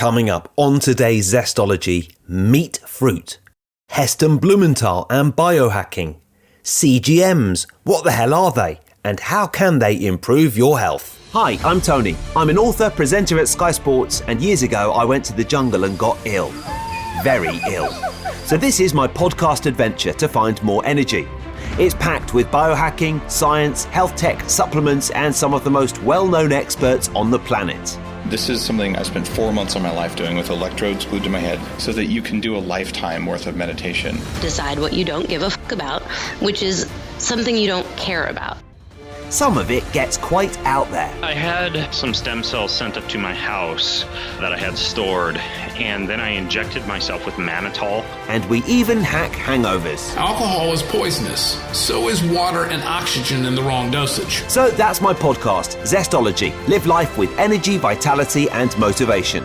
Coming up on today's Zestology, meat fruit, Heston Blumenthal and biohacking, CGMs, what the hell are they, and how can they improve your health? Hi, I'm Tony. I'm an author, presenter at Sky Sports, and years ago I went to the jungle and got ill. Very ill. So this is my podcast adventure to find more energy. It's packed with biohacking, science, health tech, supplements, and some of the most well-known experts on the planet. This is something I spent 4 months of my life doing with electrodes glued to my head so that you can do a lifetime worth of meditation. Decide what you don't give a fuck about, which is something you don't care about. Some of it gets quite out there. I had some stem cells sent up to my house that I had stored, and then I injected myself with mannitol. And we even hack hangovers. Alcohol is poisonous. So is water and oxygen in the wrong dosage. So that's my podcast, Zestology. Live life with energy, vitality, and motivation.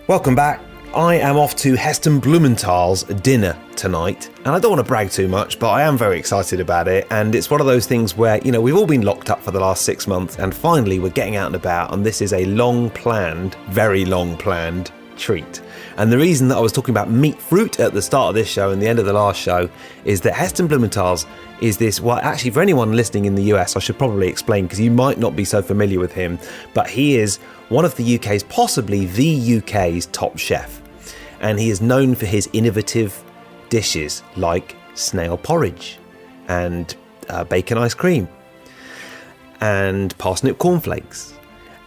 Welcome back. I am off to Heston Blumenthal's dinner tonight, and I don't want to brag too much, but I am very excited about it. And it's one of those things where, you know, we've all been locked up for the last 6 months, and finally we're getting out and about, and this is a very long planned treat. And the reason that I was talking about meat fruit at the start of this show and the end of the last show is that Heston Blumenthal's is this, well, actually for anyone listening in the US, I should probably explain because you might not be so familiar with him, but he is one of the UK's, possibly the UK's top chef. And he is known for his innovative dishes like snail porridge and bacon ice cream and parsnip cornflakes.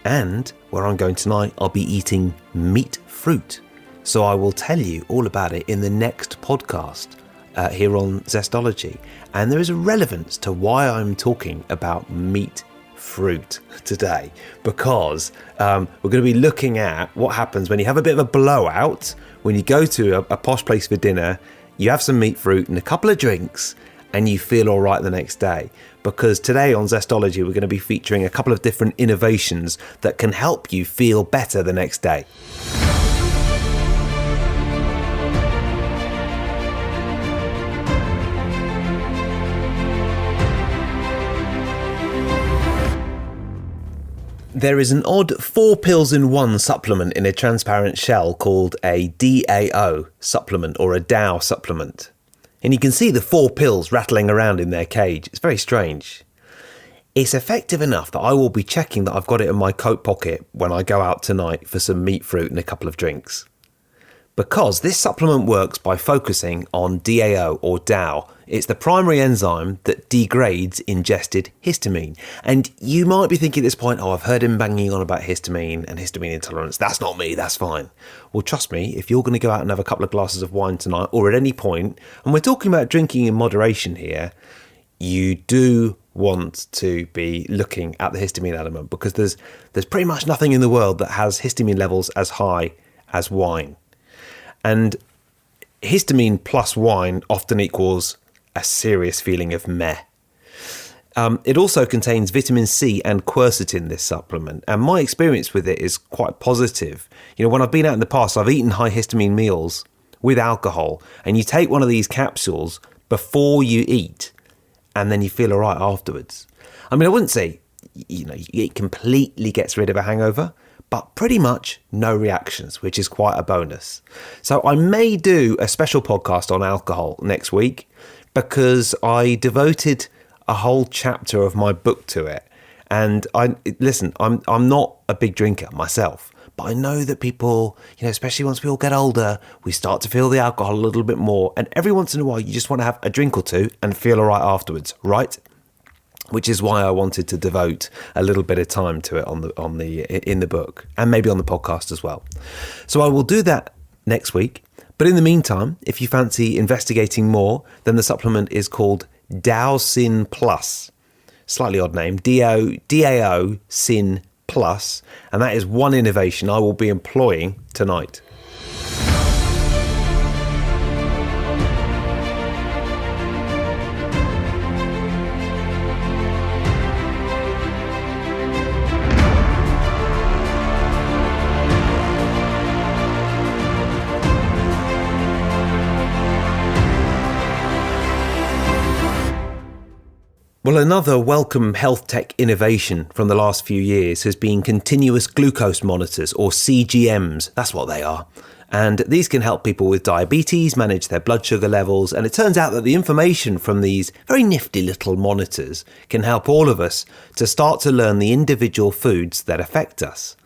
And where I'm going tonight, I'll be eating meat fruit. So I will tell you all about it in the next podcast here on Zestology. And there is a relevance to why I'm talking about meat fruit today, because we're going to be looking at what happens when you have a bit of a blowout, when you go to a posh place for dinner, you have some meat fruit and a couple of drinks, and you feel all right the next day. Because today on Zestology, we're going to be featuring a couple of different innovations that can help you feel better the next day. There is an odd 4 pills in 1 supplement in a transparent shell called a DAO supplement or a DAO supplement. And you can see the 4 pills rattling around in their cage. It's very strange. It's effective enough that I will be checking that I've got it in my coat pocket when I go out tonight for some meat fruit and a couple of drinks. Because this supplement works by focusing on DAO or DAO. It's the primary enzyme that degrades ingested histamine. And you might be thinking at this point, oh, I've heard him banging on about histamine and histamine intolerance. That's not me, that's fine. Well, trust me, if you're going to go out and have a couple of glasses of wine tonight or at any point, and we're talking about drinking in moderation here, you do want to be looking at the histamine element, because there's pretty much nothing in the world that has histamine levels as high as wine. And histamine plus wine often equals a serious feeling of meh. It also contains vitamin C and quercetin, this supplement, and my experience with it is quite positive. You know, when I've been out in the past, I've eaten high histamine meals with alcohol, and you take one of these capsules before you eat, and then you feel all right afterwards. I mean, I wouldn't say, you know, it completely gets rid of a hangover, but pretty much no reactions, which is quite a bonus. So I may do a special podcast on alcohol next week, because I devoted a whole chapter of my book to it. And I'm not a big drinker myself, but I know that people, you know, especially once we all get older, we start to feel the alcohol a little bit more. And every once in a while, you just want to have a drink or two and feel all right afterwards, right? Which is why I wanted to devote a little bit of time to it in the book, and maybe on the podcast as well. So I will do that next week. But in the meantime, if you fancy investigating more, then the supplement is called DAO Sin Plus. Slightly odd name, DAO Sin Plus, and that is one innovation I will be employing tonight. Well, another welcome health tech innovation from the last few years has been continuous glucose monitors, or CGMs. That's what they are. And these can help people with diabetes manage their blood sugar levels. And it turns out that the information from these very nifty little monitors can help all of us to start to learn the individual foods that affect us.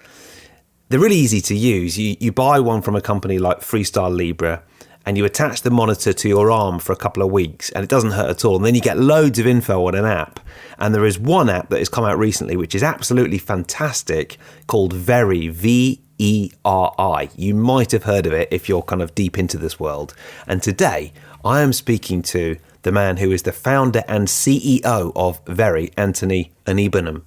They're really easy to use. You buy one from a company like Freestyle Libre, and you attach the monitor to your arm for a couple of weeks, and it doesn't hurt at all. And then you get loads of info on an app. And there is one app that has come out recently, which is absolutely fantastic, called Veri, Veri. You might have heard of it if you're kind of deep into this world. And today, I am speaking to the man who is the founder and CEO of Veri, Anttoni Aniebonam.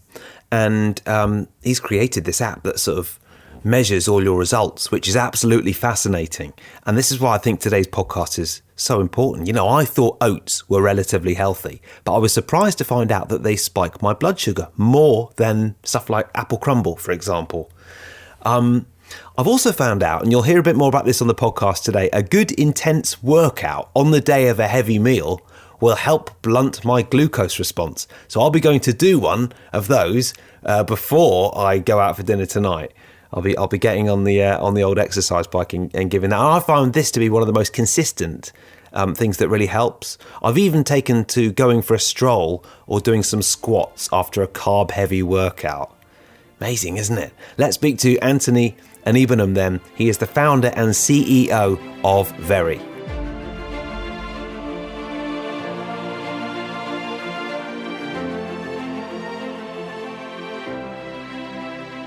And he's created this app that sort of measures all your results, which is absolutely fascinating. And this is why I think today's podcast is so important. You know, I thought oats were relatively healthy, but I was surprised to find out that they spike my blood sugar more than stuff like apple crumble, for example. I've also found out, and you'll hear a bit more about this on the podcast today, a good intense workout on the day of a heavy meal will help blunt my glucose response. So I'll be going to do one of those before I go out for dinner tonight. I'll be getting on the old exercise bike and giving that. And I found this to be one of the most consistent things that really helps. I've even taken to going for a stroll or doing some squats after a carb heavy workout. Amazing, isn't it? Let's speak to Anttoni Aniebonam then. He is the founder and CEO of Veri.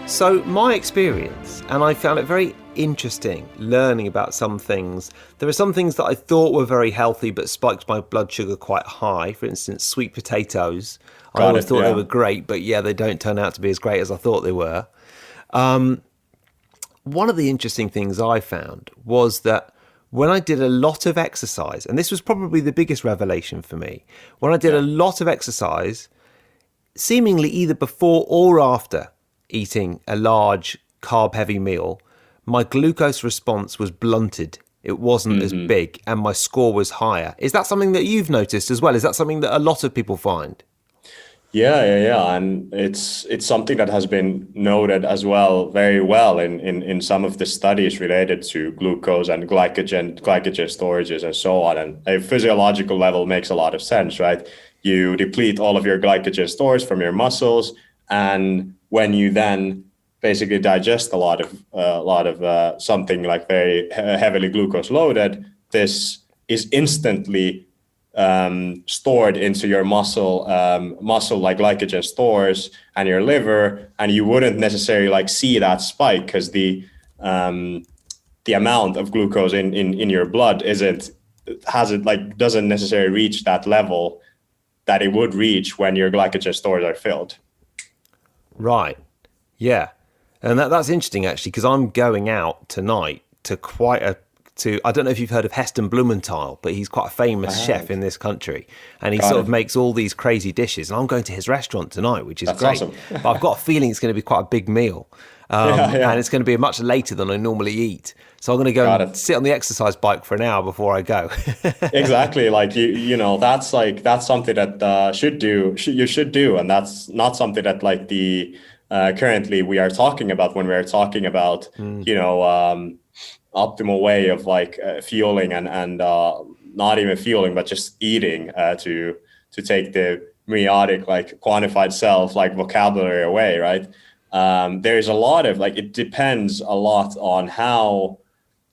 So my experience, and I found it very interesting learning about some things. There are some things that I thought were very healthy but spiked my blood sugar quite high. For instance, sweet potatoes. I always thought they were great, but they don't turn out to be as great as I thought they were. One of the interesting things I found was that when I did a lot of exercise, and this was probably the biggest revelation for me, when I did a lot of exercise, seemingly either before or after eating a large carb-heavy meal, my glucose response was blunted. It wasn't as big, and my score was higher. Is that something that you've noticed as well? Is that something that a lot of people find? Yeah. And it's something that has been noted as well, very well in some of the studies related to glucose and glycogen storages and so on. And a physiological level makes a lot of sense, right? You deplete all of your glycogen stores from your muscles, and when you then basically digest a lot of something like very heavily glucose loaded, this is instantly stored into your muscle like glycogen stores and your liver, and you wouldn't necessarily see that spike because the amount of glucose in your blood doesn't necessarily reach that level that it would reach when your glycogen stores are filled. Right. Yeah. And that's interesting, actually, because I'm going out tonight to I don't know if you've heard of Heston Blumenthal, but he's quite a famous chef in this country. And he sort of makes all these crazy dishes. And I'm going to his restaurant tonight, which is That's great. awesome. But I've got a feeling it's going to be quite a big meal. And it's going to be much later than I normally eat. So I'm going to go and sit on the exercise bike for an hour before I go. Exactly. That's something that you should do. And that's not something that currently we are talking about when we're talking about, optimal way of fueling and not even fueling, but just eating to take the meiotic, quantified self, vocabulary away, right? There's a lot of it depends a lot on how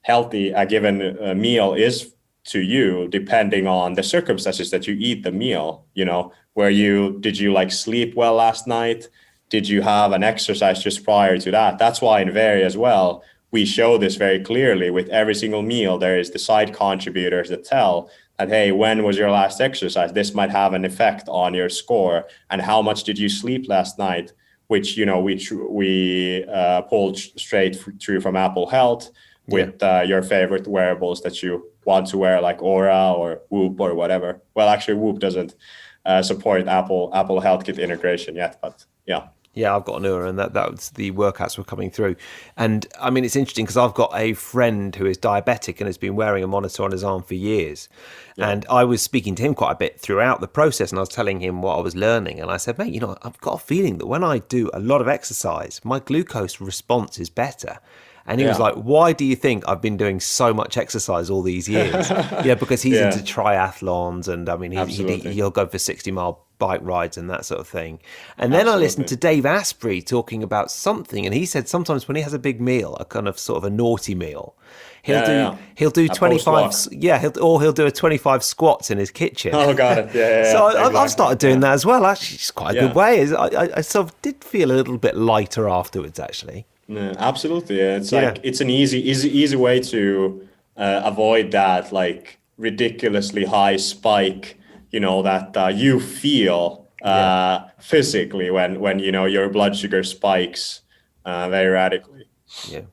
healthy a given meal is to you, depending on the circumstances that you eat the meal. Did you sleep well last night? Did you have an exercise just prior to that? That's why in Veri as well, we show this very clearly with every single meal. There is the side contributors that tell that, hey, when was your last exercise? This might have an effect on your score. And how much did you sleep last night? Which, we pulled straight through from Apple Health with your favorite wearables that you want to wear, like Aura or Whoop or whatever. Well, actually, Whoop doesn't support Apple Health Kit integration yet, but yeah. Yeah, I've got an Oura, and that was the workouts were coming through. And I mean, it's interesting because I've got a friend who is diabetic and has been wearing a monitor on his arm for years. Yeah. And I was speaking to him quite a bit throughout the process, and I was telling him what I was learning. And I said, mate, I've got a feeling that when I do a lot of exercise, my glucose response is better. And he was like, why do you think I've been doing so much exercise all these years? Because he's into triathlons, and I mean, he'll go for 60-mile bike rides and that sort of thing. And then I listened to Dave Asprey talking about something, and he said sometimes when he has a big meal, a kind of sort of a naughty meal, he'll do 25 he'll do a 25 squats in his kitchen. Oh, got it. So exactly. I've started doing that as well. Actually, it's quite a good way. I sort of did feel a little bit lighter afterwards, actually. Yeah, absolutely. It's like it's an easy way to avoid that like ridiculously high spike, that you feel physically when your blood sugar spikes very radically. Yeah.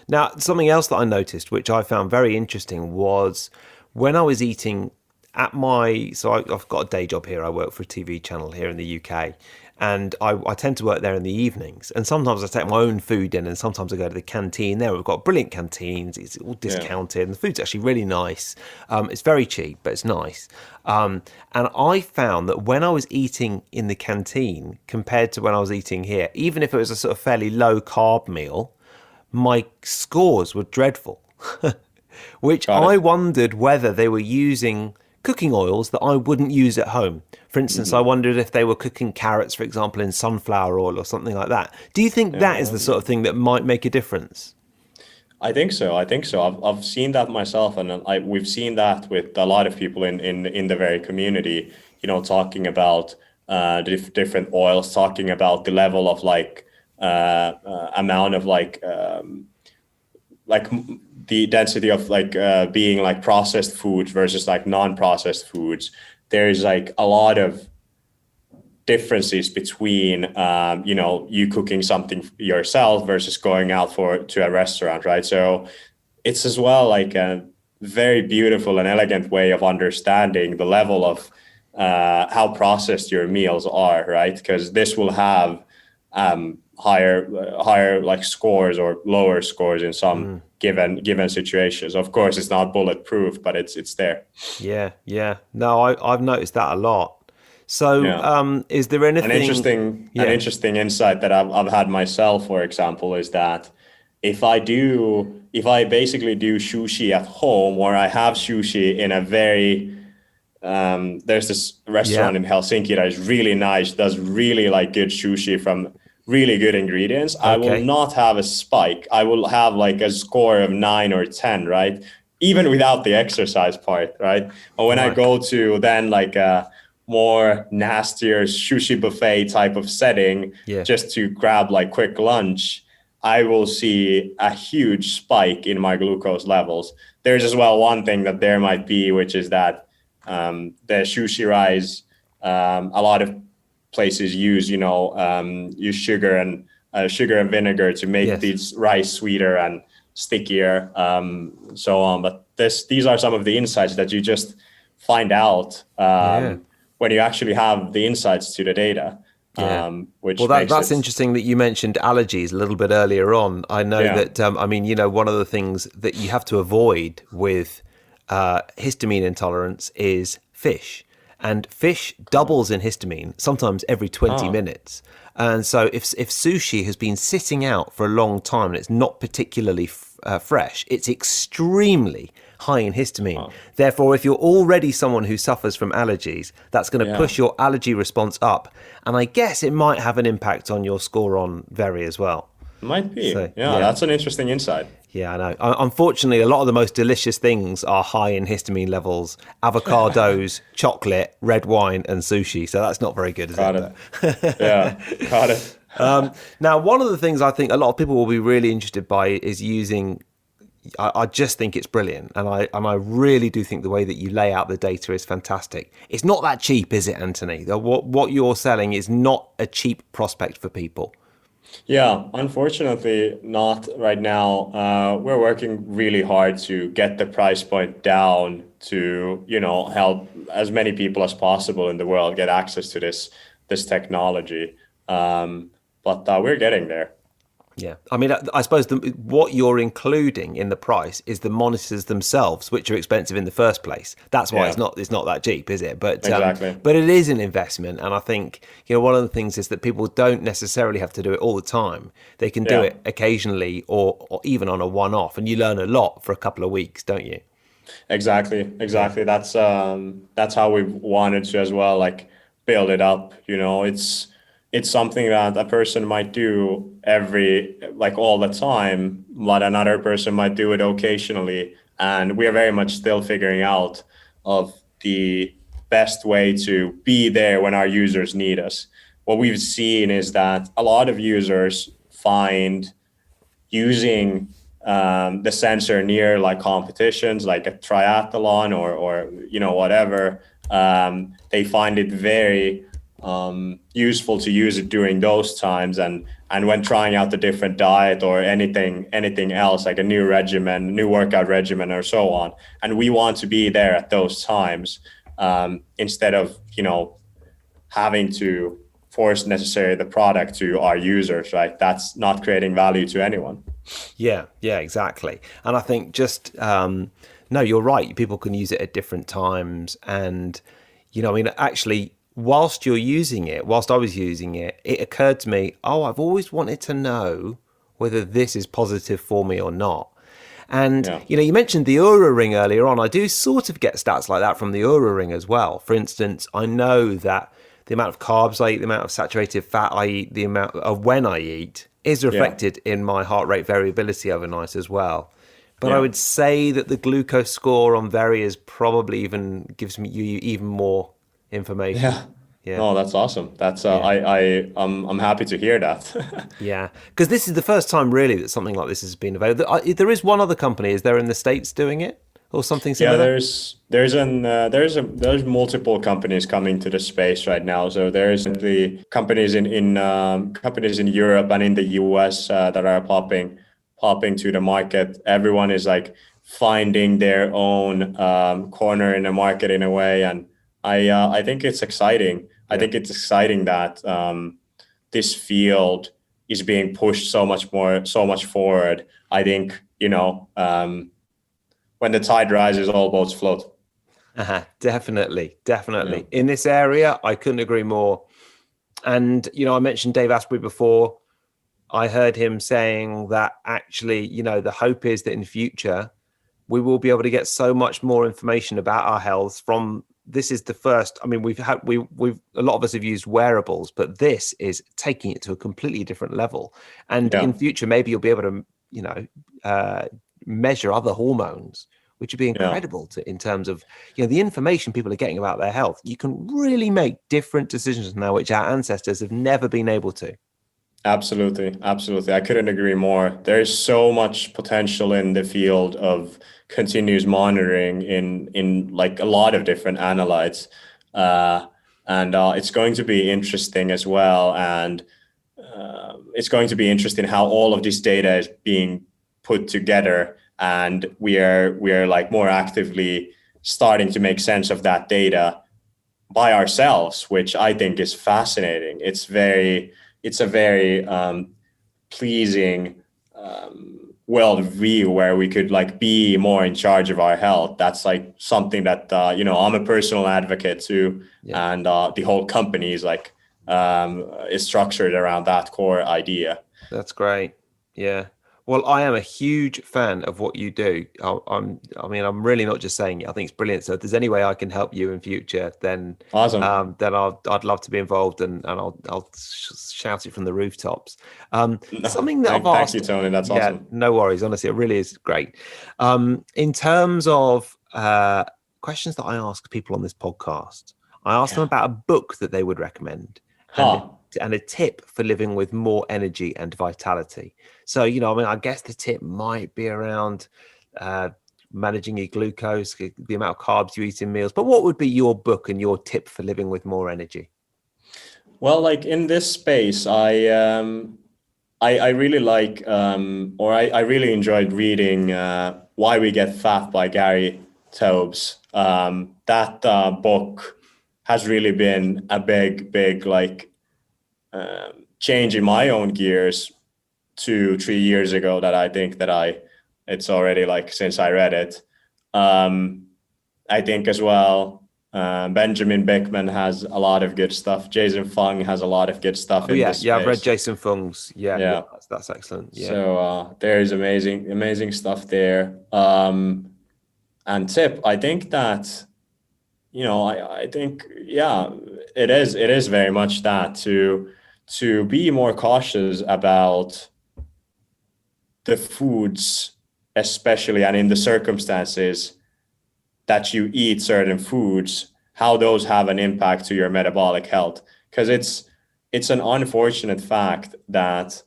Now, something else that I noticed, which I found very interesting, was when I was eating at I've got a day job here. I work for a TV channel here in the UK. And I tend to work there in the evenings. And sometimes I take my own food in, and sometimes I go to the canteen there. We've got brilliant canteens. It's all discounted. And the food's actually really nice. It's very cheap, but it's nice. And I found that when I was eating in the canteen compared to when I was eating here, even if it was a sort of fairly low carb meal, my scores were dreadful. Which I wondered whether they were using cooking oils that I wouldn't use at home. For instance, I wondered if they were cooking carrots, for example, in sunflower oil or something like that. Do you think that is the sort of thing that might make a difference? I think so. I've seen that myself, and we've seen that with a lot of people in the Veri community. Talking about different oils, talking about the level of amount of the density of being like processed foods versus like non-processed foods. There's like a lot of differences between you cooking something yourself versus going out to a restaurant, right? So it's as well like a very beautiful and elegant way of understanding the level of how processed your meals are, right? Because this will have higher like scores or lower scores in some given situations. Of course, it's not bulletproof, but it's there. Yeah. No, I've noticed that a lot. So, is there anything? An interesting insight that I've had myself, for example, is that if I basically do sushi at home, or I have sushi in a very there's this restaurant in Helsinki that is really nice, does really like good sushi from really good ingredients. I will not have a spike. I will have like a score of 9 or 10, right? Even without the exercise part, right? But when I go to then like a more nastier sushi buffet type of setting, just to grab like quick lunch, I will see a huge spike in my glucose levels. There's as well one thing that there might be, which is that the sushi rice, a lot of places use sugar and vinegar to make these rice sweeter and stickier, so on. But these are some of the insights that you just find out when you actually have the insights to the data. That's interesting that you mentioned allergies a little bit earlier on. I know that one of the things that you have to avoid with histamine intolerance is fish. And fish doubles in histamine, sometimes every 20 minutes. And so if sushi has been sitting out for a long time and it's not particularly fresh, it's extremely high in histamine. Therefore, if you're already someone who suffers from allergies, that's going to push your allergy response up. And I guess it might have an impact on your score on Veri as well. Might be. So, that's an interesting insight. Yeah, I know. Unfortunately, a lot of the most delicious things are high in histamine levels: avocados, chocolate, red wine, and sushi. So that's not very good, is it? Got it. Now, one of the things I think a lot of people will be really interested by is using. I just think it's brilliant, and I really do think the way that you lay out the data is fantastic. It's not that cheap, is it, Anttoni? What you're selling is not a cheap prospect for people. Yeah, unfortunately not right now. We're working really hard to get the price point down to, help as many people as possible in the world get access to this technology. but we're getting there. Yeah, I mean, I suppose what you're including in the price is the monitors themselves, which are expensive in the first place. That's why it's not that cheap, is it? But Exactly. but it is an investment, and I think one of the things is that people don't necessarily have to do it all the time. They can do it occasionally, or even on a one-off, and you learn a lot for a couple of weeks, don't you? Exactly. That's how we wanted to as well, like build it up. It's something that a person might do all the time, but another person might do it occasionally. And we are very much still figuring out of the best way to be there when our users need us. What we've seen is that a lot of users find using the sensor near like competitions, like a triathlon or whatever. They find it very useful to use it during those times, and when trying out the different diet or anything else, like a new workout regimen or so on. And we want to be there at those times, instead of having to force necessarily the product to our users, right? That's not creating value to anyone. Yeah, exactly. And I think just no, you're right, people can use it at different times. And actually, whilst I was using it, it occurred to me, I've always wanted to know whether this is positive for me or not. And, you mentioned the Oura Ring earlier on. I do sort of get stats like that from the Oura Ring as well. For instance, I know that the amount of carbs I eat, the amount of saturated fat I eat, the amount of when I eat is reflected in my heart rate variability overnight as well. But I would say that the glucose score on Veri is probably gives you even more information. Yeah. Oh, that's awesome. That's I'm happy to hear that. Yeah, because this is the first time really that something like this has been available. There is one other company, is there, in the States doing it or something similar? Yeah, there's multiple companies coming to the space right now. So there's the companies in companies in Europe and in the US that are popping to the market. Everyone is like finding their own corner in the market in a way, and I think it's exciting. I think it's exciting that this field is being pushed so much forward. I think when the tide rises, all boats float. Definitely. In this area, I couldn't agree more. And I mentioned Dave Asprey before. I heard him saying that actually, the hope is that in future we will be able to get so much more information about our health from. This is the first. I mean, we've a lot of us have used wearables, but this is taking it to a completely different level. And in future, maybe you'll be able to, measure other hormones, which would be incredible in terms of the information people are getting about their health. You can really make different decisions now, which our ancestors have never been able to. Absolutely. I couldn't agree more. There's so much potential in the field of continuous monitoring in like a lot of different analytes, and it's going to be interesting as well. And it's going to be interesting how all of this data is being put together, and we are like more actively starting to make sense of that data by ourselves, which I think is fascinating. It's a very pleasing world view where we could like be more in charge of our health. That's like something that I'm a personal advocate to, and the whole company is like is structured around that core idea. That's great. Yeah. Well, I am a huge fan of what you do. I'm really not just saying it. I think it's brilliant. So if there's any way I can help you in future, then awesome. Then I'd love to be involved, and I'll shout it from the rooftops. Something that I've asked. Thank you, Tony. That's awesome. No worries. Honestly, it really is great. In terms of questions that I ask people on this podcast, I ask them about a book that they would recommend. And a tip for living with more energy and vitality. So, I guess the tip might be around managing your glucose, the amount of carbs you eat in meals. But what would be your book and your tip for living with more energy? Well, like in this space, I really like, I really enjoyed reading Why We Get Fat by Gary Taubes. That book has really been a big like change in my own gears 2-3 years ago that I think that it's already like since I read it. I think as well, Benjamin Beckman has a lot of good stuff. Jason Fung has a lot of good stuff in this space. I've read Jason Fung's. Yeah, that's excellent. Yeah. So there's amazing stuff there. And tip, I think that, I think, it is very much that to be more cautious about the foods, especially, and in the circumstances that you eat certain foods, how those have an impact to your metabolic health. Because it's an unfortunate fact that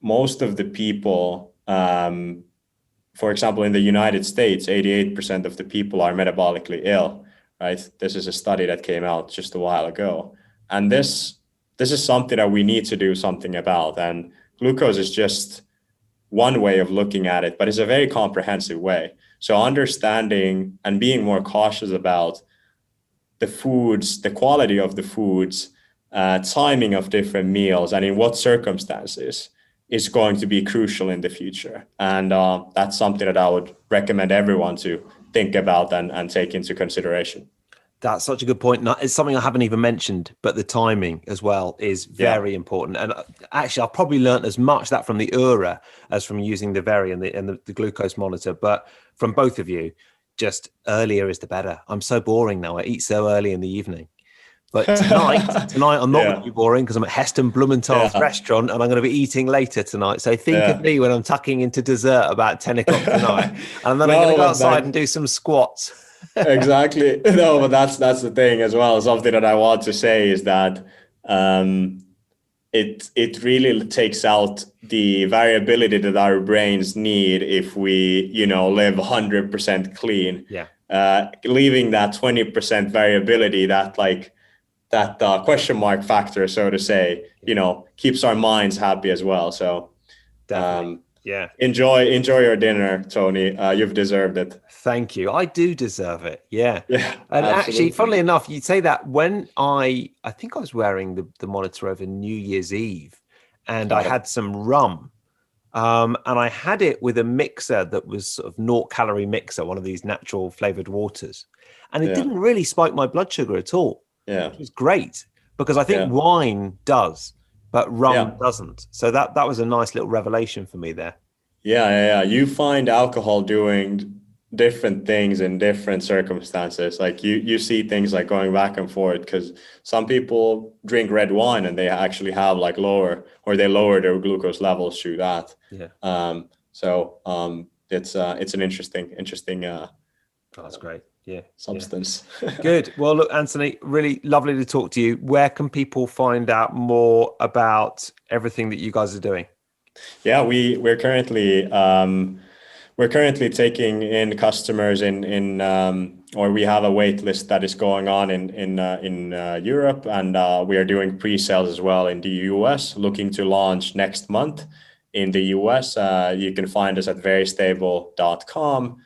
most of the people, for example, in the United States, 88% of the people are metabolically ill, right? This is a study that came out just a while ago. And this is something that we need to do something about. And glucose is just one way of looking at it, but it's a very comprehensive way. So understanding and being more cautious about the foods, the quality of the foods, timing of different meals, and in what circumstances is going to be crucial in the future. And that's something that I would recommend everyone to think about and take into consideration. That's such a good point. It's something I haven't even mentioned, but the timing as well is very important. And actually, I've probably learned as much that from the Oura as from using the Veri and the glucose monitor. But from both of you, just earlier is the better. I'm so boring now. I eat so early in the evening. But tonight I'm not going to be boring because I'm at Heston Blumenthal's restaurant and I'm going to be eating later tonight. So think of me when I'm tucking into dessert about 10 o'clock tonight. And then I'm going to go outside and do some squats. Exactly. No, but that's the thing as well. Something that I want to say is that it really takes out the variability that our brains need if we, live 100% clean. Yeah. Leaving that 20% variability, that question mark factor, so to say, keeps our minds happy as well. So enjoy your dinner, Tony. You've deserved it. Thank you. I do deserve it. Yeah. And absolutely. Actually, funnily enough, you say that when I think I was wearing the monitor over New Year's Eve and I had some rum and I had it with a mixer that was sort of 0-calorie mixer, one of these natural flavored waters. And it didn't really spike my blood sugar at all. Yeah. It was great because I think wine does, but rum doesn't. So that was a nice little revelation for me there. Yeah. You find alcohol doing different things in different circumstances. Like you see things like going back and forth because some people drink red wine and they actually have they lower their glucose levels through that. Yeah. So it's an interesting. That's great. Yeah. Substance. Yeah. Good. Well, look, Anttoni, really lovely to talk to you. Where can people find out more about everything that you guys are doing? Yeah, we're currently taking in customers or we have a wait list that is going on in Europe, and we are doing pre-sales as well in the US, looking to launch next month in the US. You can find us at veristable.com.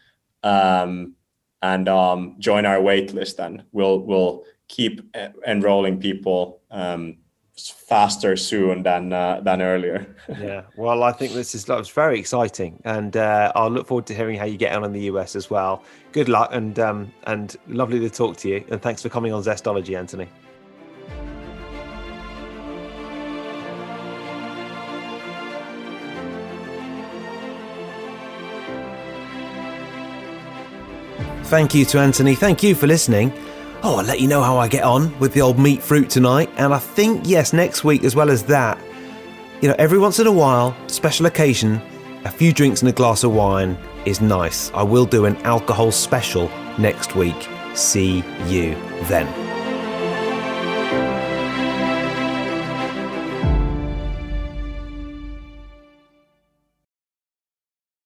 And join our wait list, and we'll keep enrolling people faster soon than earlier. Yeah, well, I think that was very exciting, and I'll look forward to hearing how you get on in the US as well. Good luck, and lovely to talk to you, and thanks for coming on Zestology, Anttoni. Thank you to Anttoni. Thank you for listening. I'll let you know how I get on with the old meat fruit tonight. And I think, next week as well as that, every once in a while, special occasion, a few drinks and a glass of wine is nice. I will do an alcohol special next week. See you then.